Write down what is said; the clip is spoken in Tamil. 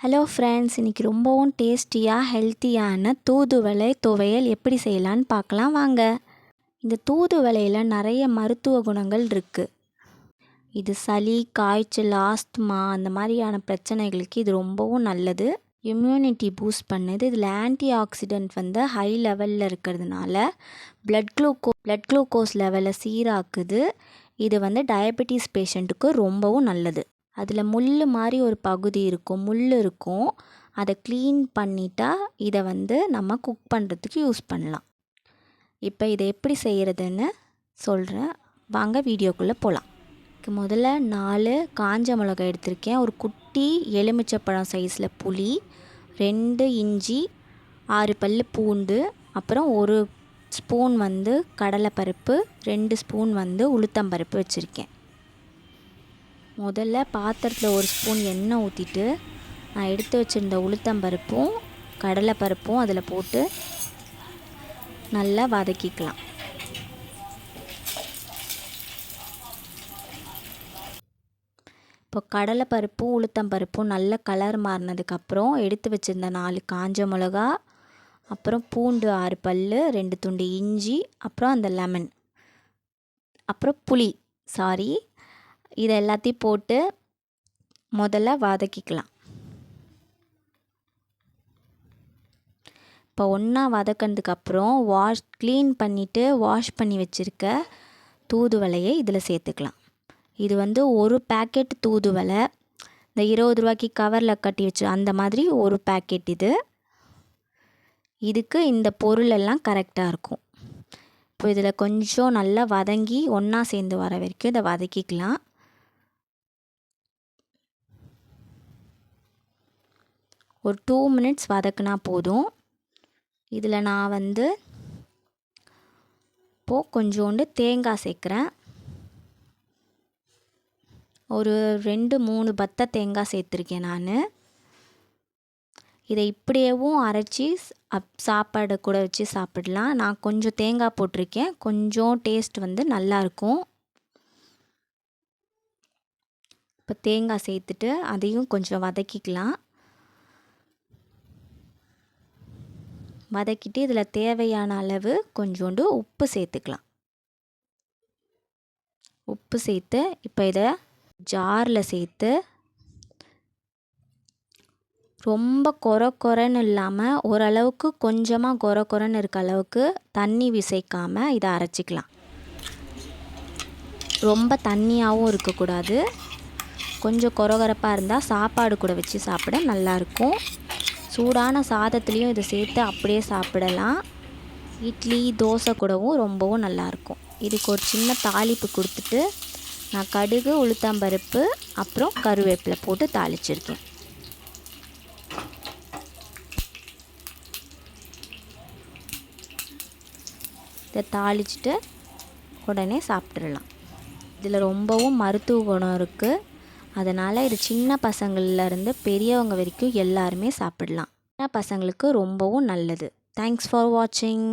ஹலோ ஃப்ரெண்ட்ஸ், இன்றைக்கி ரொம்பவும் டேஸ்டியாக ஹெல்த்தியான தூதுவளை துவையல் எப்படி செய்யலான்னு பார்க்கலாம் வாங்க. இந்த தூதுவளையில் நிறைய மருத்துவ குணங்கள் இருக்குது. இது சளி, காய்ச்சல், ஆஸ்துமா அந்த மாதிரியான பிரச்சனைகளுக்கு இது ரொம்பவும் நல்லது. இம்யூனிட்டி பூஸ்ட் பண்ணுது. இதில் ஆன்டி ஆக்சிடென்ட் ஹை லெவலில் இருக்கிறதுனால பிளட் குளுக்கோஸ் லெவலை சீராக்குது. இது டயபெட்டிஸ் பேஷண்ட்டுக்கு ரொம்பவும் நல்லது. அதில் முள் மாதிரி ஒரு பகுதி இருக்கும், முள் இருக்கும். அதை க்ளீன் பண்ணிட்டா இதை நம்ம குக் பண்ணுறதுக்கு யூஸ் பண்ணலாம். இப்போ இதை எப்படி செய்கிறதுன்னு சொல்கிறேன், வாங்க வீடியோக்குள்ளே போகலாம். முதல்ல 4 காஞ்ச மிளகாய் எடுத்திருக்கேன், ஒரு குட்டி எலுமிச்சப்பழம் சைஸில் புளி, 2 இஞ்சி, 6 பல் பூண்டு, அப்புறம் 1 ஸ்பூன் கடலைப்பருப்பு, 2 ஸ்பூன் உளுத்தம்பருப்பு வச்சுருக்கேன். முதல்ல பாத்திரத்தில் 1 ஸ்பூன் எண்ணெய் ஊற்றிட்டு நான் எடுத்து வச்சுருந்த உளுத்தம்பருப்பும் கடலைப்பருப்பும் அதில் போட்டு நல்லா வதக்கிக்கலாம். இப்போ கடலைப்பருப்பும் உளுத்தம்பருப்பும் நல்ல கலர் மாறினதுக்கப்புறம் எடுத்து வச்சுருந்த 4 காஞ்ச மிளகா, அப்புறம் பூண்டு 6 பல், 2 துண்டு இஞ்சி, அப்புறம் அந்த லெமன், அப்புறம் புளி இதை எல்லாத்தையும் போட்டு முதல்ல வதக்கிக்கலாம். இப்போ ஒன்றா வதக்கினதுக்கப்புறம் க்ளீன் பண்ணிவிட்டு வாஷ் பண்ணி வச்சுருக்க தூதுவளையை இதில் சேர்த்துக்கலாம். இது ஒரு பேக்கெட் தூதுவளை, இந்த 20 ரூபாய்க்கு கவரில் கட்டி வச்சு அந்த மாதிரி ஒரு பேக்கெட். இதுக்கு இந்த பொருளெல்லாம் கரெக்டாக இருக்கும். இப்போ இதில் கொஞ்சம் நல்லா வதங்கி ஒன்றா சேர்ந்து வர வரைக்கும் இதை வதக்கிக்கலாம். ஒரு 2 மினிட்ஸ் வதக்குனா போதும். இதில் நான் இப்போது கொஞ்சோண்டு தேங்காய் சேர்க்குறேன். ஒரு 2-3 பத்தை தேங்காய் சேர்த்துருக்கேன் நான். இதை இப்படியேவும் அரைச்சி சாப்பாடு கூட வச்சு சாப்பிடலாம். நான் கொஞ்சம் தேங்காய் போட்டிருக்கேன், கொஞ்சம் டேஸ்ட் நல்லாயிருக்கும். இப்போ தேங்காய் சேர்த்துட்டு அதையும் கொஞ்சம் வதக்கிக்கலாம். வதக்கிட்டு இதில் தேவையான அளவு கொஞ்சோண்டு உப்பு சேர்த்துக்கலாம். உப்பு சேர்த்து இப்போ இதை ஜாரில் சேர்த்து ரொம்ப கொரன்னு இல்லாமல் ஓரளவுக்கு கொஞ்சமாக கொரன்னு இருக்க அளவுக்கு தண்ணி விசைக்காமல் இதை அரைச்சிக்கலாம். ரொம்ப தண்ணியாகவும் இருக்கக்கூடாது, கொஞ்சம் கொரகொரப்பாக இருந்தால் சாப்பாடு கூட வச்சு சாப்பிட நல்லாயிருக்கும். சூடான சாதத்துலேயும் இதை சேர்த்து அப்படியே சாப்பிடலாம். இட்லி, தோசை கூடவும் ரொம்பவும் நல்லாயிருக்கும். இதுக்கு ஒரு சின்ன தாளிப்பு கொடுத்துட்டு நான் கடுகு, உளுத்தம்பருப்பு, அப்புறம் கருவேப்பிலை போட்டு தாளிச்சிருக்கேன். இதை தாளிச்சிட்டு உடனே சாப்பிட்றலாம். இதில் ரொம்பவும் மருத்துவ குணம் இருக்குது. அதனால் இது சின்ன பசங்கள்லேருந்து பெரியவங்க வரைக்கும் எல்லாருமே சாப்பிடலாம். சின்ன பசங்களுக்கு ரொம்பவும் நல்லது. தேங்க்ஸ் ஃபார் வாட்சிங்.